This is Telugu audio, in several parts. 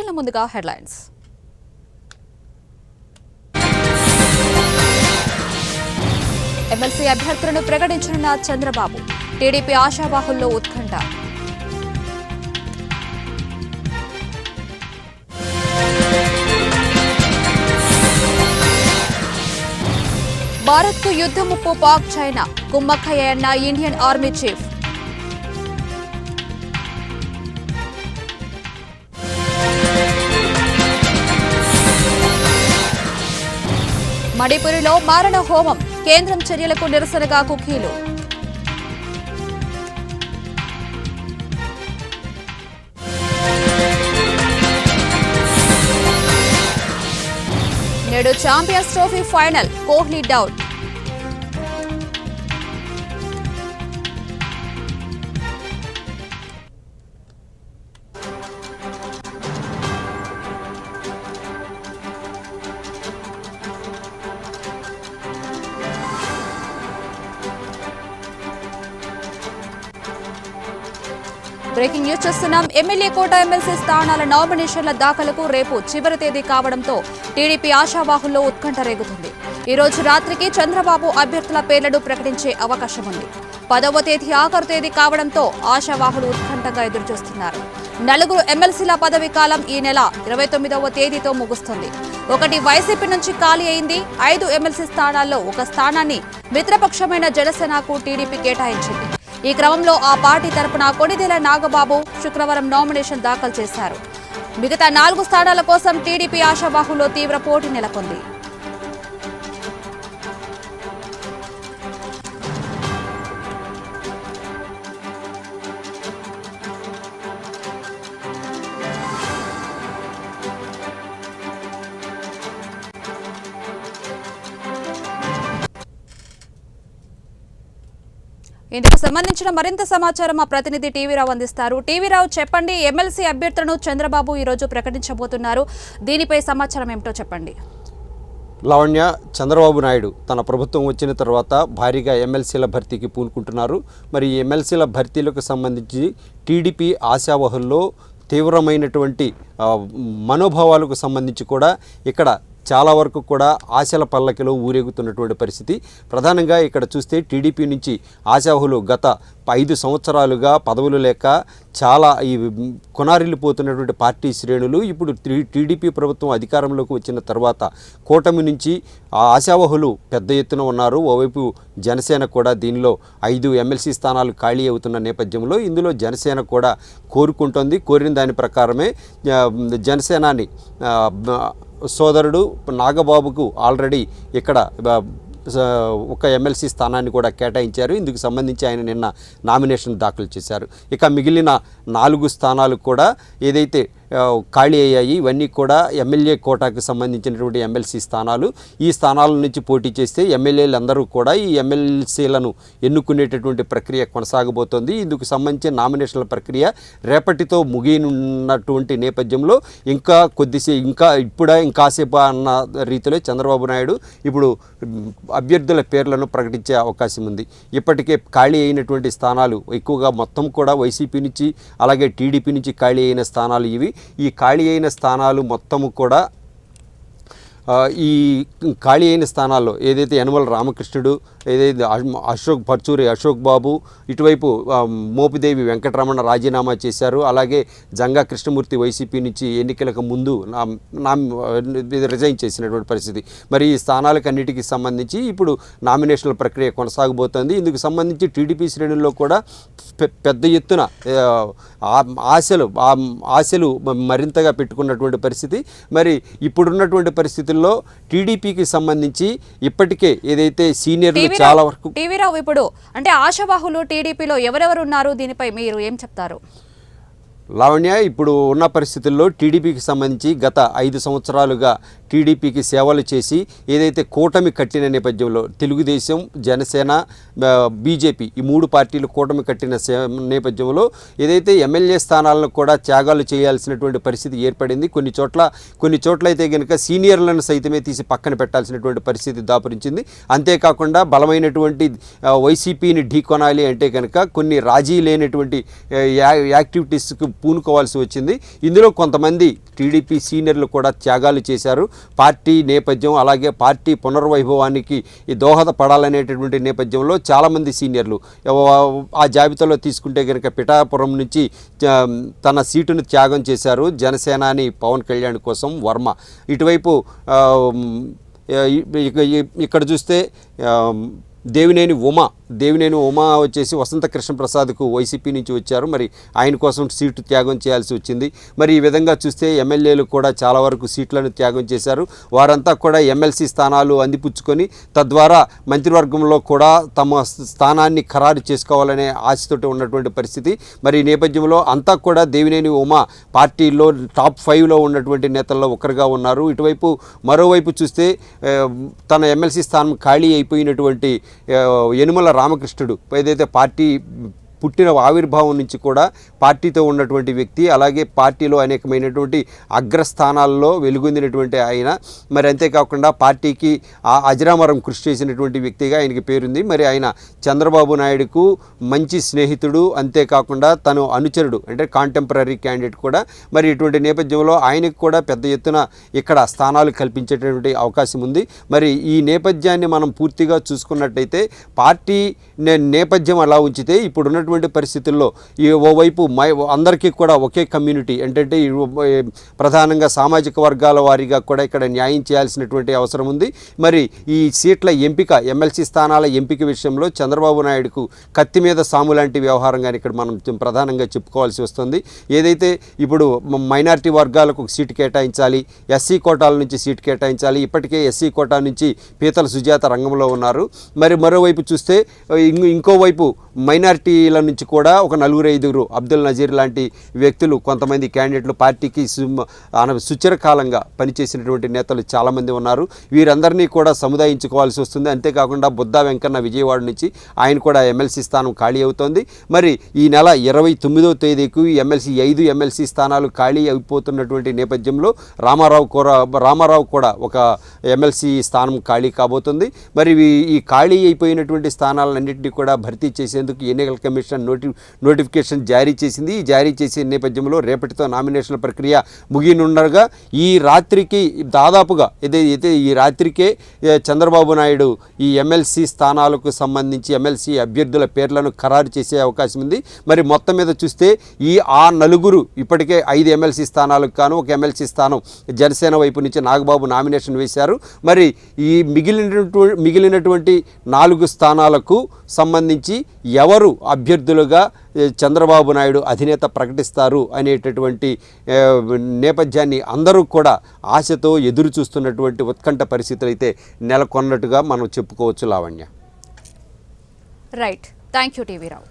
వార్తల ముందుగా హెడ్లైన్స్. ఎమ్మెల్సీ అభ్యర్థులను ప్రకటించనున్న చంద్రబాబు, టీడీపీ ఆశావాహుల్లో ఉత్కంఠ. భారత్కు యుద్ధ ముప్పు పాక్ చైనా, కుమ్మక్కయ్యన్న ఇండియన్ ఆర్మీ చీఫ్. మణిపురిలో మారణ హోమం, కేంద్రం చర్యలకు నిరసనగా కుకీలు. నేడు Champions Trophy final, Kohli doubt. Breaking news చూస్తున్నాం. ఎమ్మెల్యే కోట ఎమ్మెల్సీ స్థానాల నామినేషన్ల దాఖలకు రేపు చివరి తేదీ కావడంతో టీడీపీ ఆశావాహుల్లో ఉత్కంఠ రేగుతుంది. ఈ రోజు రాత్రికి చంద్రబాబు అభ్యర్థుల పేర్లను ప్రకటించే అవకాశం ఉంది. 10వ తేదీ ఆఖరు తేదీ కావడంతో ఆశావాహులు ఉత్కంఠగా ఎదురుచూస్తున్నారు. 4 ఎమ్మెల్సీల పదవీ కాలం ఈ నెల 29వ తేదీతో ముగుస్తుంది. 1 వైసీపీ నుంచి ఖాళీ అయింది. 5 ఎమ్మెల్సీ స్థానాల్లో 1 స్థానాన్ని మిత్రపక్షమైన జనసేనకు టీడీపీ కేటాయించింది. ఈ క్రమంలో ఆ పార్టీ తరపున కొణిదెల నాగబాబు శుక్రవారం నామినేషన్ దాఖలు చేశారు. మిగతా 4 స్థానాల కోసం టీడీపీ ఆశావాహుల్లో తీవ్ర పోటీ నెలకొంది. ఇందుకు సంబంధించిన మరింత సమాచారం మా ప్రతినిధి టీవీరావు అందిస్తారు. టీవీరావు, చెప్పండి, ఎమ్మెల్సీ అభ్యర్థులను చంద్రబాబు ఈ రోజు ప్రకటించబోతున్నారు. దీనిపై సమాచారం ఏమిటో చెప్పండి. లావణ్య, చంద్రబాబు నాయుడు తన ప్రభుత్వం వచ్చిన తర్వాత భారీగా ఎమ్మెల్సీల భర్తీకి పూనుకుంటున్నారు. మరి ఈ ఎమ్మెల్సీల భర్తీలకు సంబంధించి టీడీపీ ఆశావహుల్లో తీవ్రమైనటువంటి మనోభావాలకు సంబంధించి కూడా ఇక్కడ చాలా వరకు కూడా ఆశల పల్లకిలో ఊరేగుతున్నటువంటి పరిస్థితి. ప్రధానంగా ఇక్కడ చూస్తే టీడీపీ నుంచి ఆశావహులు గత 5 సంవత్సరాలుగా పదవులు లేక చాలా ఈ కొనారిల్లిపోతున్నటువంటి పార్టీ శ్రేణులు ఇప్పుడు టీడీపీ ప్రభుత్వం అధికారంలోకి వచ్చిన తర్వాత కూటమి నుంచి ఆశావహులు పెద్ద ఎత్తున ఉన్నారు. ఓవైపు జనసేన కూడా దీనిలో 5 ఎమ్మెల్సీ స్థానాలు ఖాళీ అవుతున్న నేపథ్యంలో ఇందులో జనసేన కూడా కోరుకుంటోంది. కోరిన దాని ప్రకారమే జనసేనాని సోదరుడు నాగబాబుకు ఆల్రెడీ ఇక్కడ 1 ఎమ్మెల్సీ స్థానాన్ని కూడా కేటాయించారు. ఇందుకు సంబంధించి ఆయన నిన్న నామినేషన్ దాఖలు చేశారు. ఇక మిగిలిన 4 స్థానాలు కూడా ఏదైతే ఖాళీ అయ్యాయి ఇవన్నీ కూడా ఎమ్మెల్యే కోటాకు సంబంధించినటువంటి ఎమ్మెల్సీ స్థానాలు. ఈ స్థానాల నుంచి పోటీ చేస్తే ఎమ్మెల్యేలందరూ కూడా ఈ ఎమ్మెల్సీలను ఎన్నుకునేటటువంటి ప్రక్రియ కొనసాగబోతోంది. ఇందుకు సంబంధించిన నామినేషన్ల ప్రక్రియ రేపటితో ముగియనున్నటువంటి నేపథ్యంలో ఇంకాసేపు అన్న రీతిలో చంద్రబాబు నాయుడు ఇప్పుడు అభ్యర్థుల పేర్లను ప్రకటించే అవకాశం ఉంది. ఇప్పటికే ఖాళీ అయినటువంటి స్థానాలు ఎక్కువగా మొత్తం కూడా వైసీపీ నుంచి అలాగే టీడీపీ నుంచి ఖాళీ అయిన స్థానాలు ఇవి. ఈ ఖాళీ అయిన స్థానాలు మొత్తము కూడా ఈ ఖాళీ అయిన స్థానాల్లో ఏదైతే యనమల రామకృష్ణుడు, ఏదైతే పర్చూరి అశోక్ బాబు, ఇటువైపు మోపిదేవి వెంకటరమణ రాజీనామా చేశారు. అలాగే జంగా కృష్ణమూర్తి వైసీపీ నుంచి ఎన్నికలకు ముందు రిజైన్ చేసినటువంటి పరిస్థితి. మరి ఈ స్థానాలకన్నిటికీ సంబంధించి ఇప్పుడు నామినేషన్ల ప్రక్రియ కొనసాగబోతోంది. ఇందుకు సంబంధించి టీడీపీ శ్రేణుల్లో కూడా పెద్ద ఎత్తున ఆశలు మరింతగా పెట్టుకున్నటువంటి పరిస్థితి. మరి ఇప్పుడున్నటువంటి పరిస్థితుల్లో టీడీపీకి సంబంధించి ఇప్పటికే ఏదైతే సీనియర్లు చాలా వరకు టీవీరావు, ఇప్పుడు అంటే ఆశావాహులు టీడీపీలో ఎవరెవరు ఉన్నారు, దీనిపై మీరు ఏం చెప్తారు? లావణ్య, ఇప్పుడు ఉన్న పరిస్థితుల్లో టీడీపీకి సంబంధించి గత 5 సంవత్సరాలుగా టీడీపీకి సేవలు చేసి ఏదైతే కూటమి కట్టిన నేపథ్యంలో తెలుగుదేశం, జనసేన, బీజేపీ ఈ 3 పార్టీలు కూటమి కట్టిన నేపథ్యంలో ఏదైతే ఎమ్మెల్యే స్థానాలను కూడా త్యాగాలు చేయాల్సినటువంటి పరిస్థితి ఏర్పడింది. కొన్ని చోట్ల అయితే కనుక సీనియర్లను సైతమే తీసి పక్కన పెట్టాల్సినటువంటి పరిస్థితి దాపురించింది. అంతేకాకుండా బలమైనటువంటి వైసీపీని ఢీకొనాలి అంటే కనుక కొన్ని రాజీ లేనటువంటి యాక్టివిటీస్కి పూనుకోవాల్సి వచ్చింది. ఇందులో కొంతమంది టీడీపీ సీనియర్లు కూడా త్యాగాలు చేశారు. పార్టీ నేపథ్యం అలాగే పార్టీ పునర్వైభవానికి దోహదపడాలనేటటువంటి నేపథ్యంలో చాలామంది సీనియర్లు ఆ జాబితాలో తీసుకుంటే కనుక పిఠాపురం నుంచి తన సీటును త్యాగం చేశారు జనసేనాని పవన్ కళ్యాణ్ కోసం వర్మ. ఇటువైపు ఇక్కడ చూస్తే దేవినేని ఉమా వచ్చేసి వసంత కృష్ణప్రసాద్కు వైసీపీ నుంచి వచ్చారు. మరి ఆయన కోసం సీటు త్యాగం చేయాల్సి వచ్చింది. మరి ఈ విధంగా చూస్తే ఎమ్మెల్యేలు కూడా చాలా వరకు సీట్లను త్యాగం చేశారు. వారంతా కూడా ఎమ్మెల్సీ స్థానాలు అందిపుచ్చుకొని తద్వారా మంత్రివర్గంలో కూడా తమ స్థానాన్ని ఖరారు చేసుకోవాలనే ఆశతోటి ఉన్నటువంటి పరిస్థితి. మరి ఈ నేపథ్యంలో అంతా కూడా దేవినేని ఉమా పార్టీలో టాప్ 5లో ఉన్నటువంటి నేతల్లో ఒకరుగా ఉన్నారు. ఇటువైపు మరోవైపు చూస్తే తన ఎమ్మెల్సీ స్థానం ఖాళీ అయిపోయినటువంటి యనుమల రామకృష్ణుడు ఏదైతే పార్టీ పుట్టిన ఆవిర్భావం నుంచి కూడా పార్టీతో ఉన్నటువంటి వ్యక్తి, అలాగే పార్టీలో అనేకమైనటువంటి అగ్రస్థానాల్లో వెలుగొందినటువంటి ఆయన. మరి అంతేకాకుండా పార్టీకి అజరామరం కృషి చేసినటువంటి వ్యక్తిగా ఆయనకి పేరుంది. మరి ఆయన చంద్రబాబు నాయుడుకు మంచి స్నేహితుడు, అంతేకాకుండా తను అనుచరుడు అంటే కాంటెంపరీ క్యాండిడేట్ కూడా. మరి ఇటువంటి నేపథ్యంలో ఆయనకు కూడా పెద్ద ఎత్తున ఇక్కడ స్థానాలు కల్పించేటటువంటి అవకాశం ఉంది. మరి ఈ నేపథ్యాన్ని మనం పూర్తిగా చూసుకున్నట్టయితే పార్టీ నేపథ్యం అలా ఉంచితే ఇప్పుడున్నటువంటి పరిస్థితుల్లో ఈ ఓవైపు అందరికీ కూడా ఒకే కమ్యూనిటీ ఏంటంటే ప్రధానంగా సామాజిక వర్గాల వారీగా కూడా ఇక్కడ న్యాయం చేయాల్సినటువంటి అవసరం ఉంది. మరి ఈ సీట్ల ఎంపిక, ఎమ్మెల్సీ స్థానాల ఎంపిక విషయంలో చంద్రబాబు నాయుడుకు కత్తి మీద సాము లాంటి వ్యవహారంగా ఇక్కడ మనం ప్రధానంగా చెప్పుకోవాల్సి వస్తుంది. ఏదైతే ఇప్పుడు మైనారిటీ వర్గాలకు ఒక సీటు కేటాయించాలి, ఎస్సీ కోటాల నుంచి సీటు కేటాయించాలి. ఇప్పటికే ఎస్సీ కోటా నుంచి పీతల సుజాత రంగంలో ఉన్నారు. మరి మరోవైపు చూస్తే ఇంకోవైపు మైనారిటీల నుంచి కూడా ఒక 4-5 అబ్దుల్ నజీర్ లాంటి వ్యక్తులు, కొంతమంది క్యాండిడేట్లు పార్టీకి సుచిరకాలంగా పనిచేసినటువంటి నేతలు చాలామంది ఉన్నారు. వీరందరినీ కూడా సముదాయించుకోవాల్సి వస్తుంది. అంతేకాకుండా బుద్దా వెంకన్న విజయవాడ నుంచి ఆయన కూడా ఎమ్మెల్సీ స్థానం ఖాళీ అవుతోంది. మరి ఈ నెల 29వ తేదీకు ఈ 5 ఎమ్మెల్సీ స్థానాలు ఖాళీ అయిపోతున్నటువంటి నేపథ్యంలో రామారావు కూడా ఒక ఎమ్మెల్సీ స్థానం ఖాళీ కాబోతుంది. మరి ఈ ఖాళీ అయిపోయినటువంటి స్థానాలన్నింటినీ కూడా భర్తీ చేసేందుకు ఎన్నికల కమిషన్ నోటిఫికేషన్ జారీ చేసింది. ఈ జారీ చేసే నేపథ్యంలో రేపటితో నామినేషన్ల ప్రక్రియ ముగినుండగా ఈ రాత్రికి దాదాపుగా ఈ రాత్రికే చంద్రబాబు నాయుడు ఈ ఎమ్మెల్సీ స్థానాలకు సంబంధించి ఎమ్మెల్సీ అభ్యర్థుల పేర్లను ఖరారు చేసే అవకాశం ఉంది. మరి మొత్తం మీద చూస్తే ఆ నలుగురు ఇప్పటికే 5 ఎమ్మెల్సీ స్థానాలకు గాను ఒక ఎమ్మెల్సీ స్థానం జనసేన వైపు నుంచి నాగబాబు నామినేషన్ వేశారు. మరి ఈ మిగిలినటువంటి 4 స్థానాలకు సంబంధించి ఎవరు అభ్యర్థులుగా చంద్రబాబు నాయుడు అధినేత ప్రకటిస్తారు అనేటటువంటి నేపథ్యాన్ని అందరూ కూడా ఆశతో ఎదురు చూస్తున్నటువంటి ఉత్కంఠ పరిస్థితులు అయితే నెలకొన్నట్టుగా మనం చెప్పుకోవచ్చు. Lavanya. Right, thank you TV Rao.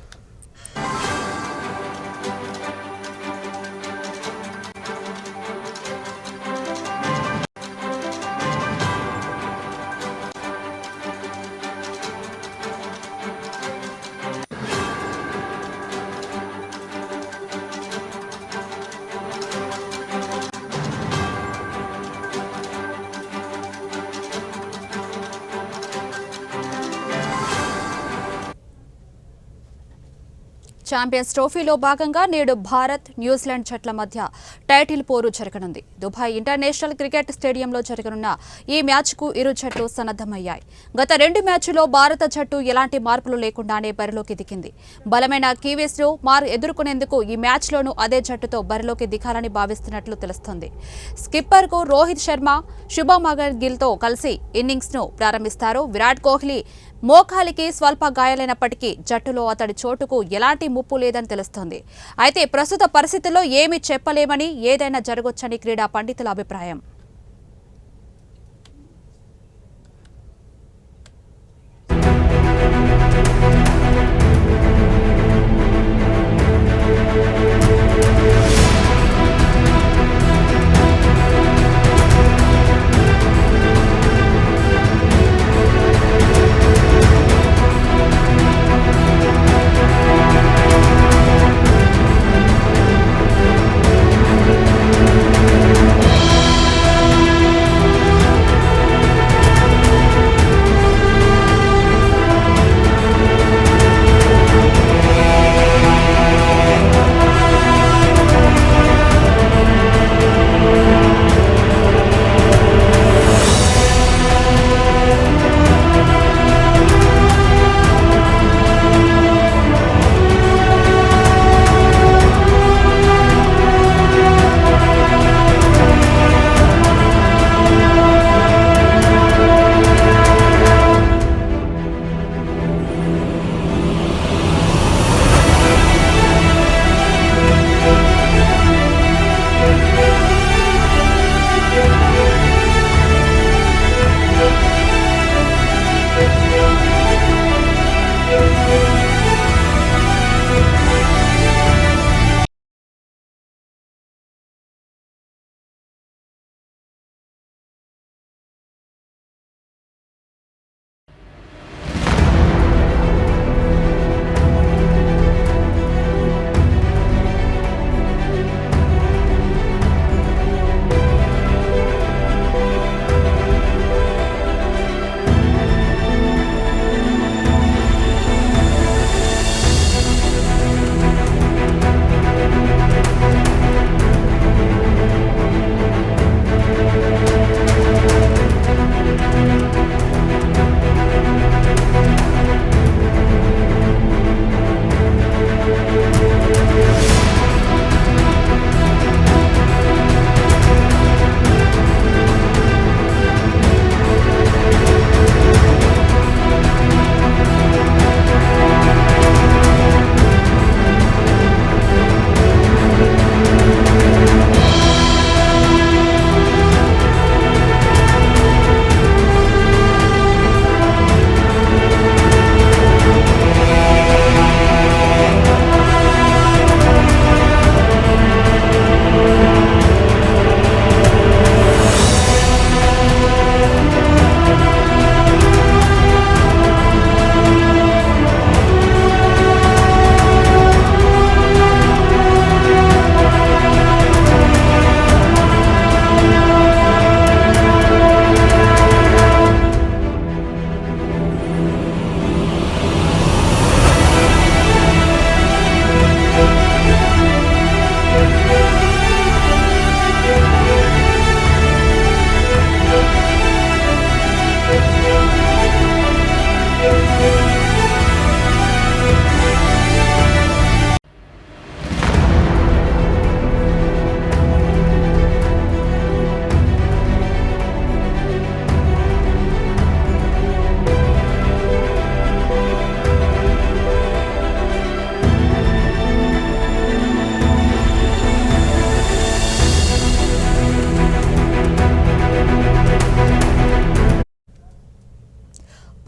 Champions ట్రోఫీలో భాగంగా నేడు భారత్, న్యూజిలాండ్ జట్ల మధ్య టైటిల్ పోరు జరగనుంది. దుబాయ్ ఇంటర్నేషనల్ క్రికెట్ స్టేడియంలో జరగనున్న ఈ మ్యాచ్కు ఇరు జట్లు సన్నద్ధమయ్యాయి. గత 2 మ్యాచ్ల్లో భారత జట్టు ఎలాంటి మార్పులు లేకుండానే బరిలోకి దిగింది. బలమైన కివీస్ను ఎదుర్కొనేందుకు ఈ మ్యాచ్లోనూ అదే జట్టుతో బరిలోకి దిగాలని భావిస్తున్నట్లు తెలుస్తోంది. స్కిప్పర్కు రోహిత్ శర్మ, శుభమన్ గిల్తో కలిసి ఇన్నింగ్స్ను ప్రారంభిస్తారు. విరాట్ కోహ్లీ మోకాలికి స్వల్ప గాయాలైనప్పటికీ జట్టులో అతడి చోటుకు ఎలాంటి ముప్పు లేదని తెలుస్తోంది. అయితే ప్రస్తుత పరిస్థితుల్లో ఏమీ చెప్పలేమని, ఏదైనా జరగొచ్చని క్రీడా పండితుల అభిప్రాయం.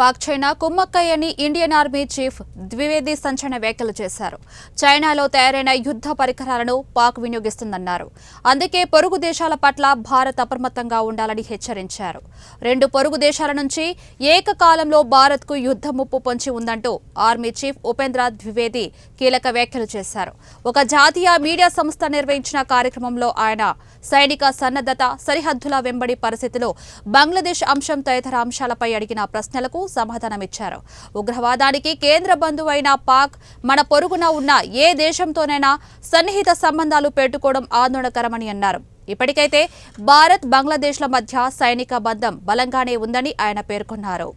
పాక్ చైనా కుమ్మక్కయ్యని ఇండియన్ ఆర్మీ చీఫ్ ద్వివేది సంచలన వ్యాఖ్యలు చేశారు. చైనాలో తయారైన యుద్ధ పరికరాలను పాక్ వినియోగిస్తుందన్నారు. అందుకే పొరుగు దేశాల పట్ల భారత్ అప్రమత్తంగా ఉండాలని హెచ్చరించారు. రెండు పొరుగు దేశాల నుంచి ఏకకాలంలో భారత్కు యుద్ధ ముప్పు పొంచి ఉందంటూ ఆర్మీ చీఫ్ ఉపేంద్ర ద్వివేది కీలక వ్యాఖ్యలు చేశారు. ఒక జాతీయ మీడియా సంస్థ నిర్వహించిన కార్యక్రమంలో ఆయన సైనిక సన్నద్ధత, సరిహద్దుల వెంబడి పరిస్థితిలో బంగ్లాదేశ్ అంశం తదితర అంశాలపై అడిగిన ప్రశ్నలకు సమాధానమిచ్చారు. ఉగ్రవాదానికి కేంద్ర బంధువైన పాక్ మన పొరుగున ఉన్న ఏ దేశంతోనైనా సన్నిహిత సంబంధాలు పెట్టుకోవడం ఆందోళనకరమని అన్నారు. ఇప్పటికైతే భారత్, బంగ్లాదేశ్ల మధ్య సైనిక బంధం బలంగానే ఉందని ఆయన పేర్కొన్నారు.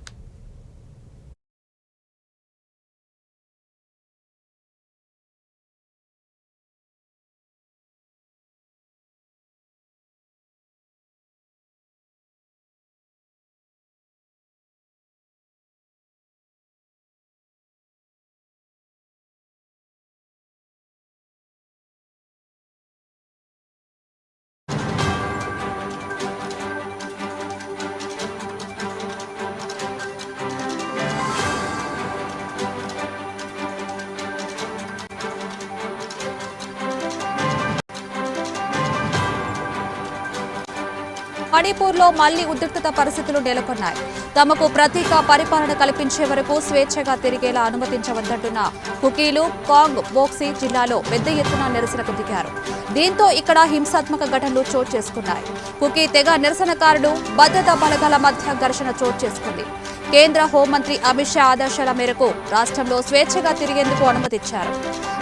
మణిపూర్లో మళ్లీ ఉద్రిక్తత పరిస్థితులు నెలకొన్నాయి. తమకు ప్రతీక పరిపాలన కల్పించే వరకు స్వేచ్ఛగా తిరిగేలా అనుమతించవద్దంటున్న కుకీలు కాంగ్ బోక్సీ జిల్లాలో పెద్ద ఎత్తున నిరసనకు దిగారు. దీంతో ఇక్కడ హింసాత్మక ఘటనలు చోటు చేసుకున్నాయి. కుకీ తెగ నిరసనకారులు, భద్రతా బలగాల మధ్య ఘర్షణ చోటు చేసుకుంది. కేంద్ర హోంమంత్రి అమిత్ షా ఆదేశాల మేరకు రాష్ట్రంలో స్వేచ్ఛగా తిరిగేందుకు అనుమతిచ్చారు.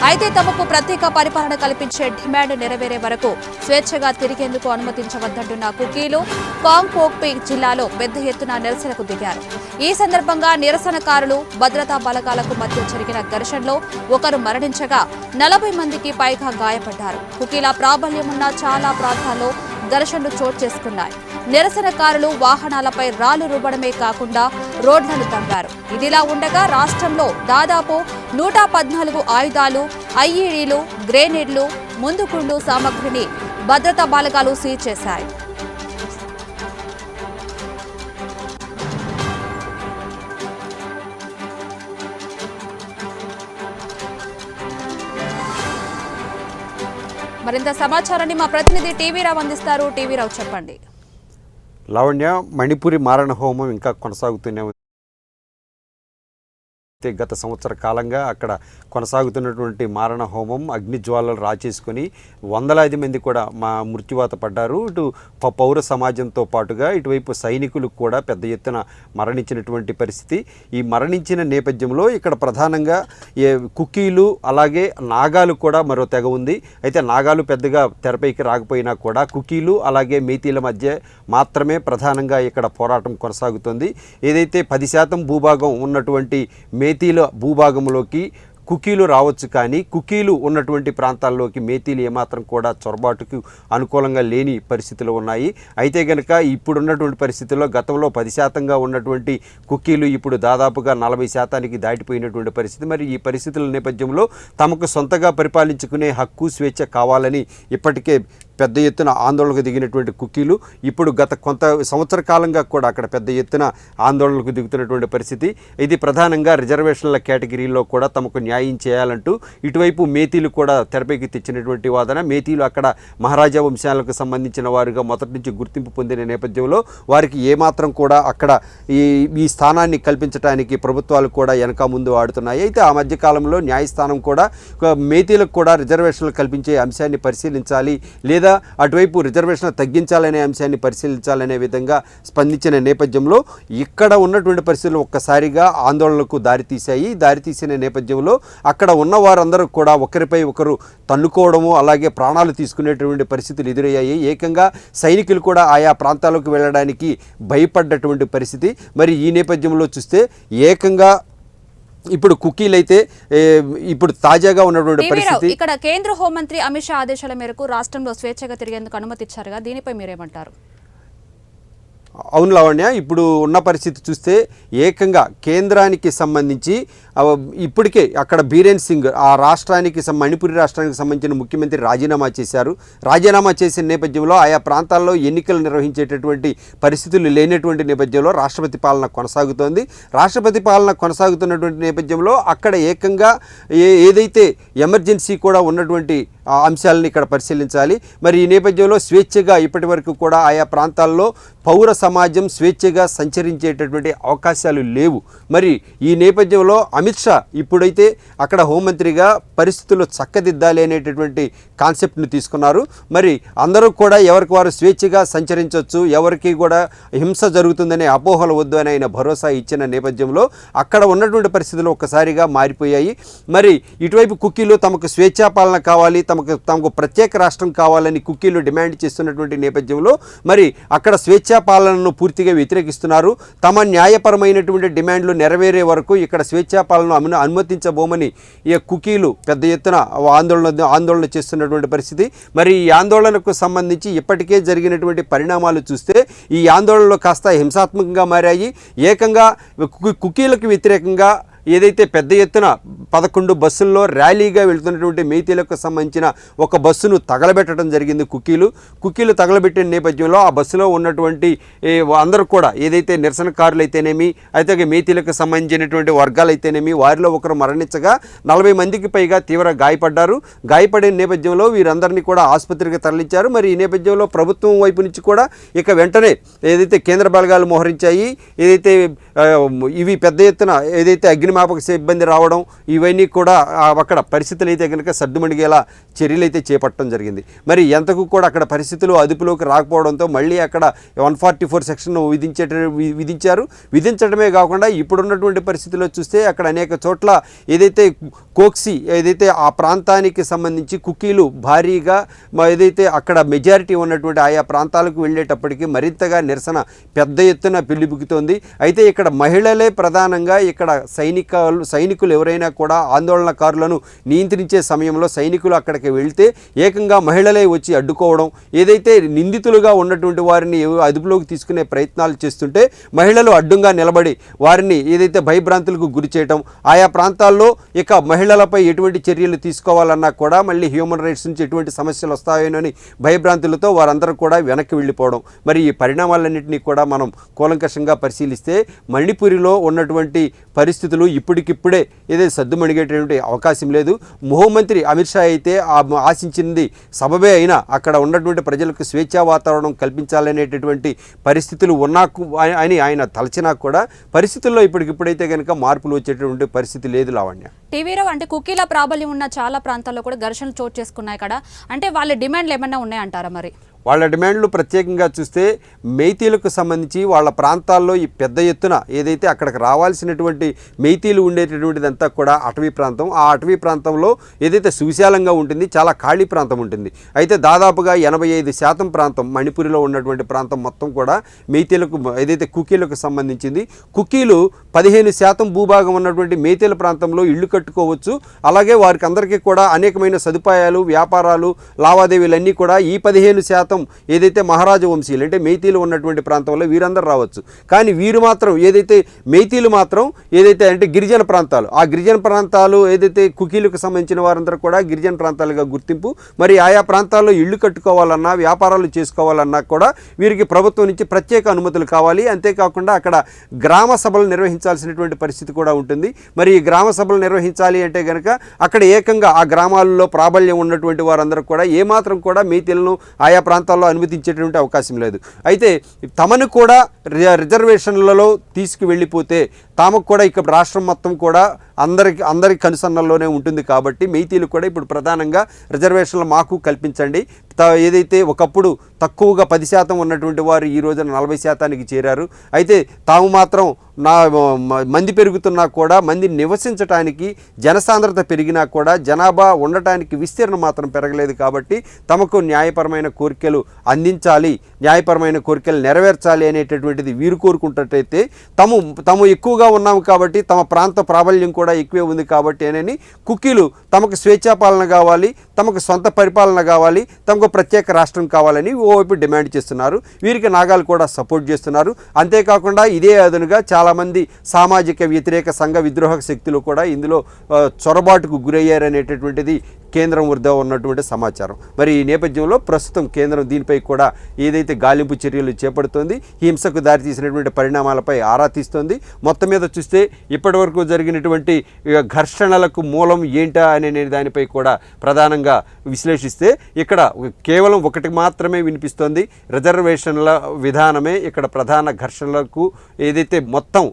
అయితే తమకు ప్రత్యేక పరిపాలన కల్పించే డిమాండ్ నెరవేరే వరకు స్వేచ్ఛగా తిరిగేందుకు అనుమతించవద్దంటున్న కుకీలు కాంగ్ పోక్పీ జిల్లాలో పెద్ద ఎత్తున నిరసనకు దిగారు. ఈ సందర్భంగా నిరసనకారులు, భద్రతా బలగాలకు మధ్య జరిగిన ఘర్షణలో ఒకరు మరణించగా 40 మందికి పైగా గాయపడ్డారు. కుకీల ప్రాబల్యమున్న చాలా ప్రాంతాల్లో ఘర్షణలు చోటు చేసుకున్నాయి. నిరసనకారులు వాహనాలపై రాళ్లు రువ్వడమే కాకుండా రోడ్లను తవ్వారు. ఇదిలా ఉండగా రాష్ట్రంలో దాదాపు 114 ఆయుధాలు, ఐఈడీలు, గ్రెనేడ్లు, ముందుకుండు సామగ్రిని భద్రతా బలగాలు సీజ్ చేశాయి. మరింత సమాచారాన్ని మా ప్రతినిధి టీవీ రావు అందిస్తారు. టీవీ రావు, చెప్పండి. లావణ్య, మణిపురి మారణ హోమం ఇంకా కొనసాగుతూనే ఉంది. గత సంవత్సర కాలంగా అక్కడ కొనసాగుతున్నటువంటి మారణ హోమం అగ్నిజ్వాలలు రాచేసుకొని వందలాది మంది కూడా మృత్యువాత పడ్డారు. ఇటు పౌర సమాజంతో పాటుగా ఇటువైపు సైనికులు కూడా పెద్ద ఎత్తున మరణించినటువంటి పరిస్థితి. ఈ మరణించిన నేపథ్యంలో ఇక్కడ ప్రధానంగా కుకీలు అలాగే నాగాలు కూడా మరో తెగ ఉంది. అయితే నాగాలు పెద్దగా తెరపైకి రాకపోయినా కూడా కుకీలు అలాగే మేతీల మధ్య మాత్రమే ప్రధానంగా ఇక్కడ పోరాటం కొనసాగుతుంది. ఏదైతే 10% భూభాగం ఉన్నటువంటి మేతీల భూభాగంలోకి కుకీలు రావచ్చు, కానీ కుకీలు ఉన్నటువంటి ప్రాంతాల్లోకి మేతీలు ఏమాత్రం కూడా చొరబాటుకు అనుకూలంగా లేని పరిస్థితులు ఉన్నాయి. అయితే కనుక ఇప్పుడున్నటువంటి పరిస్థితుల్లో గతంలో 10% ఉన్నటువంటి కుకీలు ఇప్పుడు దాదాపుగా 40% దాటిపోయినటువంటి పరిస్థితి. మరి ఈ పరిస్థితుల నేపథ్యంలో తమకు సొంతగా పరిపాలించుకునే హక్కు, స్వేచ్ఛ కావాలని ఇప్పటికే పెద్ద ఎత్తున ఆందోళనకు దిగినటువంటి కుకీలు ఇప్పుడు గత కొంత సంవత్సర కాలంగా కూడా అక్కడ పెద్ద ఎత్తున ఆందోళనకు దిగుతున్నటువంటి పరిస్థితి. ఇది ప్రధానంగా రిజర్వేషన్ల కేటగిరీలో కూడా తమకు న్యాయం చేయాలంటూ ఇటువైపు మేతీలు కూడా తెరపైకి తెచ్చినటువంటి వాదన. మేతీలు అక్కడ మహారాజా వంశాలకు సంబంధించిన వారుగా మొదటి నుంచి గుర్తింపు పొందిన నేపథ్యంలో వారికి ఏమాత్రం కూడా అక్కడ ఈ స్థానాన్ని కల్పించడానికి ప్రభుత్వాలు కూడా వెనక ముందు ఆడుతున్నాయి. అయితే ఆ మధ్యకాలంలో న్యాయస్థానం కూడా మేతీలకు కూడా రిజర్వేషన్లు కల్పించే అంశాన్ని పరిశీలించాలి, లేదా అటువైపు రిజర్వేషన్ తగ్గించాలనే అంశాన్ని పరిశీలించాలనే విధంగా స్పందించిన నేపథ్యంలో ఇక్కడ ఉన్నటువంటి పరిస్థితులు ఒక్కసారిగా ఆందోళనకు దారితీసిన నేపథ్యంలో అక్కడ ఉన్న వారందరూ కూడా ఒకరిపై ఒకరు తన్నుకోవడము, అలాగే ప్రాణాలు తీసుకునేటువంటి పరిస్థితులు ఎదురయ్యాయి. ఏకంగా సైనికులు కూడా ఆయా ప్రాంతాలకు వెళ్ళడానికి భయపడ్డటువంటి పరిస్థితి. మరి ఈ నేపథ్యంలో చూస్తే ఏకంగా ఇప్పుడు కుకీలైతే ఇప్పుడు తాజాగా ఉన్నటువంటి పరిస్థితి. ఇక్కడ కేంద్ర హోంమంత్రి అమిత్ షా ఆదేశాల మేరకు రాష్ట్రంలో స్వేచ్ఛగా తిరిగేందుకు అనుమతి ఇచ్చారుగా, దీనిపై మీరేమంటారు? అవును లావణ్య, ఇప్పుడు ఉన్న పరిస్థితి చూస్తే ఏకంగా కేంద్రానికి సంబంధించి ఇప్పటికే అక్కడ బీరేన్ సింగ్ ఆ రాష్ట్రానికి మణిపురి రాష్ట్రానికి సంబంధించిన ముఖ్యమంత్రి రాజీనామా చేశారు. రాజీనామా చేసిన నేపథ్యంలో ఆయా ప్రాంతాల్లో ఎన్నికలు నిర్వహించేటటువంటి పరిస్థితులు లేనటువంటి నేపథ్యంలో రాష్ట్రపతి పాలన కొనసాగుతోంది. రాష్ట్రపతి పాలన కొనసాగుతున్నటువంటి నేపథ్యంలో అక్కడ ఏకంగా ఏదైతే ఎమర్జెన్సీ కూడా ఉన్నటువంటి అంశాలను ఇక్కడ పరిశీలించాలి. మరి ఈ నేపథ్యంలో స్వేచ్ఛగా ఇప్పటి వరకు కూడా ఆయా ప్రాంతాల్లో పౌర సమాజం స్వేచ్ఛగా సంచరించేటటువంటి అవకాశాలు లేవు. మరి ఈ నేపథ్యంలో అమిత్ షా ఇప్పుడైతే అక్కడ హోంమంత్రిగా పరిస్థితులు చక్కదిద్దాలి అనేటటువంటి కాన్సెప్ట్ని తీసుకున్నారు. మరి అందరూ కూడా ఎవరికి వారు స్వేచ్ఛగా సంచరించవచ్చు, ఎవరికి కూడా హింస జరుగుతుందనే అపోహలు వద్దు అని ఆయన భరోసా ఇచ్చిన నేపథ్యంలో అక్కడ ఉన్నటువంటి పరిస్థితులు ఒక్కసారిగా మారిపోయాయి. మరి ఇటువైపు కుకీలు తమకు స్వేచ్ఛా పాలన కావాలి, తమకు ప్రత్యేక రాష్ట్రం కావాలని కుకీలు డిమాండ్ చేస్తున్నటువంటి నేపథ్యంలో మరి అక్కడ స్వేచ్ఛా పాలనను పూర్తిగా వ్యతిరేకిస్తున్నారు. తమ న్యాయపరమైనటువంటి డిమాండ్లు నెరవేరే వరకు ఇక్కడ స్వేచ్ఛా పాలన అనుమతించబోమని ఈ కుకీలు పెద్ద ఎత్తున ఆందోళన చేస్తున్నటువంటి పరిస్థితి. మరి ఈ ఆందోళనకు సంబంధించి ఇప్పటికే జరిగినటువంటి పరిణామాలు చూస్తే ఈ ఆందోళనలు కాస్త హింసాత్మకంగా మారాయి. ఏకంగా కుకీలకు వ్యతిరేకంగా ఏదైతే పెద్ద ఎత్తున 11 బస్సుల్లో ర్యాలీగా వెళ్తున్నటువంటి మేతీలకు సంబంధించిన ఒక బస్సును తగలబెట్టడం జరిగింది. కుకీలు తగలబెట్టిన నేపథ్యంలో ఆ బస్సులో ఉన్నటువంటి అందరూ కూడా ఏదైతే నిరసనకారులు అయితేనేమి, అయితే మేతీలకు సంబంధించినటువంటి వర్గాలు అయితేనేమి వారిలో ఒకరు మరణించగా 40 మందికి పైగా తీవ్ర గాయపడ్డారు. గాయపడిన నేపథ్యంలో వీరందరినీ కూడా ఆసుపత్రికి తరలించారు. మరి ఈ నేపథ్యంలో ప్రభుత్వం వైపు నుంచి కూడా ఇక వెంటనే ఏదైతే కేంద్ర బలగాలు మోహరించాయి, ఏదైతే ఇవి పెద్ద ఎత్తున ఏదైతే అగ్నిమాపక సిబ్బంది రావడం, ఇవన్నీ కూడా అక్కడ పరిస్థితులు అయితే కనుక సర్దుమణిగేలా చర్యలు అయితే చేపట్టడం జరిగింది. మరి ఎంతకు కూడా అక్కడ పరిస్థితులు అదుపులోకి రాకపోవడంతో మళ్ళీ అక్కడ 144 సెక్షన్ విధించడమే కాకుండా ఇప్పుడున్నటువంటి పరిస్థితుల్లో చూస్తే అక్కడ అనేక చోట్ల ఏదైతే కోక్సీ ఏదైతే ఆ ప్రాంతానికి సంబంధించి కుకీలు భారీగా ఏదైతే అక్కడ మెజారిటీ ఉన్నటువంటి ఆయా ప్రాంతాలకు వెళ్ళేటప్పటికీ మరింతగా నిరసన పెద్ద ఎత్తున పెళ్లిబుకుతోంది. అయితే ఇక్కడ మహిళలే ప్రధానంగా ఇక్కడ సైనికులు ఎవరైనా కూడా ఆందోళనకారులను నియంత్రించే సమయంలో సైనికులు అక్కడికి వెళ్తే ఏకంగా మహిళలే వచ్చి అడ్డుకోవడం, ఏదైతే నిందితులుగా ఉన్నటువంటి వారిని అదుపులోకి తీసుకునే ప్రయత్నాలు చేస్తుంటే మహిళలు అడ్డుగా నిలబడి వారిని ఏదైతే భయభ్రాంతులకు గురి చేయడం, ఆయా ప్రాంతాల్లో ఇక మహిళలపై ఎటువంటి చర్యలు తీసుకోవాలన్నా కూడా మళ్ళీ హ్యూమన్ రైట్స్ నుంచి ఎటువంటి సమస్యలు వస్తాయోనని భయభ్రాంతులతో వారందరూ కూడా వెనక్కి వెళ్ళిపోవడం. మరి ఈ పరిణామాలన్నింటినీ కూడా మనం కూలంకషంగా పరిశీలిస్తే మణిపురిలో ఉన్నటువంటి పరిస్థితులు ఇప్పటికిప్పుడే ఏదైతే సద్దుమణిగేటటువంటి అవకాశం లేదు. హోంమంత్రి అమిత్ షా అయితే ఆశించింది సబబే అయినా అక్కడ ఉన్నటువంటి ప్రజలకు స్వేచ్ఛా వాతావరణం కల్పించాలనేటటువంటి పరిస్థితులు ఉన్నా అని ఆయన తలచినా కూడా పరిస్థితుల్లో ఇప్పటికిప్పుడైతే కనుక మార్పులు వచ్చేటటువంటి పరిస్థితి లేదు లావణ్య. టీవీలో అంటే కుకీల ప్రాబల్యం ఉన్న చాలా ప్రాంతాల్లో కూడా ఘర్షణలు చోటు చేసుకున్నాయి కదా, అంటే వాళ్ళ డిమాండ్లు ఏమన్నా ఉన్నాయంటారా? మరి వాళ్ళ డిమాండ్లు ప్రత్యేకంగా చూస్తే మెయితీలకు సంబంధించి వాళ్ళ ప్రాంతాల్లో ఈ పెద్ద ఎత్తున ఏదైతే అక్కడికి రావాల్సినటువంటి మెయితీలు ఉండేటటువంటిదంతా కూడా అటవీ ప్రాంతం. ఆ అటవీ ప్రాంతంలో ఏదైతే సువిశాలంగా ఉంటుంది, చాలా ఖాళీ ప్రాంతం ఉంటుంది. అయితే దాదాపుగా 85% ప్రాంతం మణిపురిలో ఉన్నటువంటి ప్రాంతం మొత్తం కూడా మెయితీలకు ఏదైతే కుకీలకు సంబంధించింది. కుకీలు 15% భూభాగం ఉన్నటువంటి మెయితీల ప్రాంతంలో ఇళ్లు కట్టుకోవచ్చు. అలాగే వారికి అందరికీ కూడా అనేకమైన సదుపాయాలు, వ్యాపారాలు, లావాదేవీలన్నీ కూడా ఈ 15% ఏదైతే మహారాజ వంశీయులు అంటే మెయితీలు ఉన్నటువంటి ప్రాంతంలో వీరందరూ రావచ్చు. కానీ వీరు మాత్రం ఏదైతే మెయితీలు మాత్రం ఏదైతే అంటే గిరిజన ప్రాంతాలు, ఆ గిరిజన ప్రాంతాలు ఏదైతే కుకీలకు సంబంధించిన వారందరూ కూడా గిరిజన ప్రాంతాలుగా గుర్తింపు. మరి ఆయా ప్రాంతాల్లో ఇళ్లు కట్టుకోవాలన్నా, వ్యాపారాలు చేసుకోవాలన్నా కూడా వీరికి ప్రభుత్వం నుంచి ప్రత్యేక అనుమతులు కావాలి. అంతేకాకుండా అక్కడ గ్రామ సభలు నిర్వహించాల్సినటువంటి పరిస్థితి కూడా ఉంటుంది. మరి ఈ గ్రామ సభలు నిర్వహించాలి అంటే కనుక అక్కడ ఏకంగా ఆ గ్రామాల్లో ప్రాబల్యం ఉన్నటువంటి వారందరూ కూడా ఏమాత్రం కూడా మెయితీలను ఆయా ప్రాంతాల్లో అనుమతించేటువంటి అవకాశం లేదు. అయితే తమను కూడా రిజర్వేషన్లలో తీసుకువెళ్ళిపోతే తాము కూడా ఇక రాష్ట్రం మొత్తం కూడా అందరి కనుసన్నల్లోనే ఉంటుంది. కాబట్టి మెయితీలు కూడా ఇప్పుడు ప్రధానంగా రిజర్వేషన్లు మాకు కల్పించండి. ఏదైతే ఒకప్పుడు తక్కువగా 10% ఉన్నటువంటి వారు ఈ రోజున 40%కి చేరారు. అయితే తాము మాత్రం మంది పెరుగుతున్నా కూడా మంది నివసించడానికి జనసాంద్రత పెరిగినా కూడా జనాభా ఉండటానికి విస్తీర్ణం మాత్రం పెరగలేదు. కాబట్టి తమకు న్యాయపరమైన కోరికలు అందించాలి, న్యాయపరమైన కోరికలు నెరవేర్చాలి అనేటటువంటిది వీరు కోరుకుంటున్నట్టయితే తాము ఎక్కువగా ఉన్నాము కాబట్టి తమ ప్రాంత ప్రాబల్యం కూడా ఎక్కువే ఉంది కాబట్టి అని కుకీలు తమకు స్వేచ్ఛాపాలన కావాలి, తమకు సొంత పరిపాలన కావాలి, తమకు ప్రత్యేక రాష్ట్రం కావాలని ఓవైపు డిమాండ్ చేస్తున్నారు. వీరికి నాగాలు కూడా సపోర్ట్ చేస్తున్నారు. అంతేకాకుండా ఇదే అదనుగా చాలామంది సామాజిక వ్యతిరేక సంఘ విద్రోహ శక్తులు కూడా ఇందులో చొరబాటుకు గురయ్యారనేటటువంటిది కేంద్రం వద్ద ఉన్నటువంటి సమాచారం. మరి ఈ నేపథ్యంలో ప్రస్తుతం కేంద్రం దీనిపై కూడా ఏదైతే గాలింపు చర్యలు చేపడుతోంది, హింసకు దారితీసినటువంటి పరిణామాలపై ఆరా తీస్తోంది. మొత్తం మీద చూస్తే ఇప్పటివరకు జరిగినటువంటి ఘర్షణలకు మూలం ఏంటా అనే దానిపై కూడా ప్రధానంగా విశ్లేషిస్తే ఇక్కడ కేవలం ఒకటి మాత్రమే వినిపిస్తోంది. రిజర్వేషన్ల విధానమే ఇక్కడ ప్రధాన ఘర్షణలకు ఏదైతే మొత్తం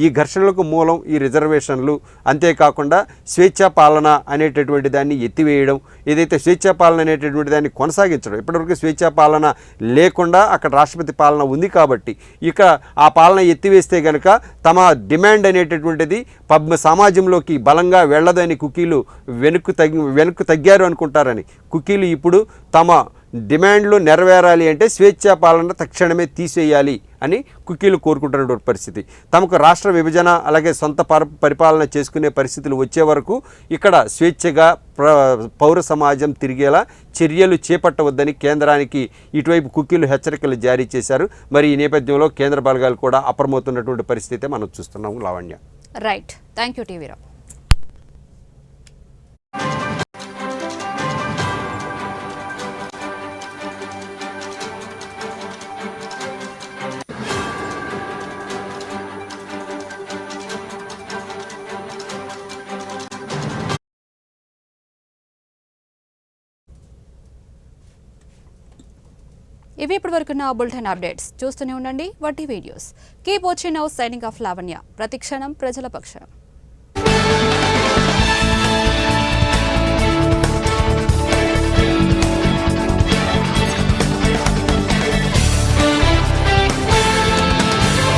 ఈ ఘర్షణలకు మూలం ఈ రిజర్వేషన్లు. అంతేకాకుండా స్వేచ్ఛా పాలన అనేటటువంటి దాన్ని ఎత్తివేయడం, ఏదైతే స్వేచ్ఛా పాలన అనేటటువంటి దాన్ని కొనసాగించడం. ఇప్పటివరకు స్వేచ్ఛా పాలన లేకుండా అక్కడ రాష్ట్రపతి పాలన ఉంది కాబట్టి ఇక ఆ పాలన ఎత్తివేస్తే కనుక తమ డిమాండ్ అనేటటువంటిది సమాజంలోకి బలంగా వెళ్ళదని కుకీలు వెనుక్కు తగ్గారు అనుకుంటారని కుకీలు ఇప్పుడు తమ డిమాండ్లు నెరవేరాలి అంటే స్వేచ్ఛా పాలన తక్షణమే తీసేయాలి అని కుకీలు కోరుకుంటున్నటువంటి పరిస్థితి. తమకు రాష్ట్ర విభజన అలాగే సొంత పరిపాలన చేసుకునే పరిస్థితులు వచ్చే వరకు ఇక్కడ స్వేచ్ఛగా పౌర సమాజం తిరిగేలా చర్యలు చేపట్టవద్దని కేంద్రానికి ఇటువైపు కుకీలు హెచ్చరికలు జారీ చేశారు. మరి ఈ నేపథ్యంలో కేంద్ర బలగాలు కూడా అప్రమత్తమైనటువంటి పరిస్థితి మనం చూస్తున్నాము. లావణ్య. Right, thank you టీవీరావు. ఇవి ఇప్పటివరకున్న బులెటిన్ అప్డేట్స్. చూస్తూనే ఉండండి వట్టి videos. Keep watching now. Signing off Lavanya. ప్రతిక్షణం ప్రజల పక్షం.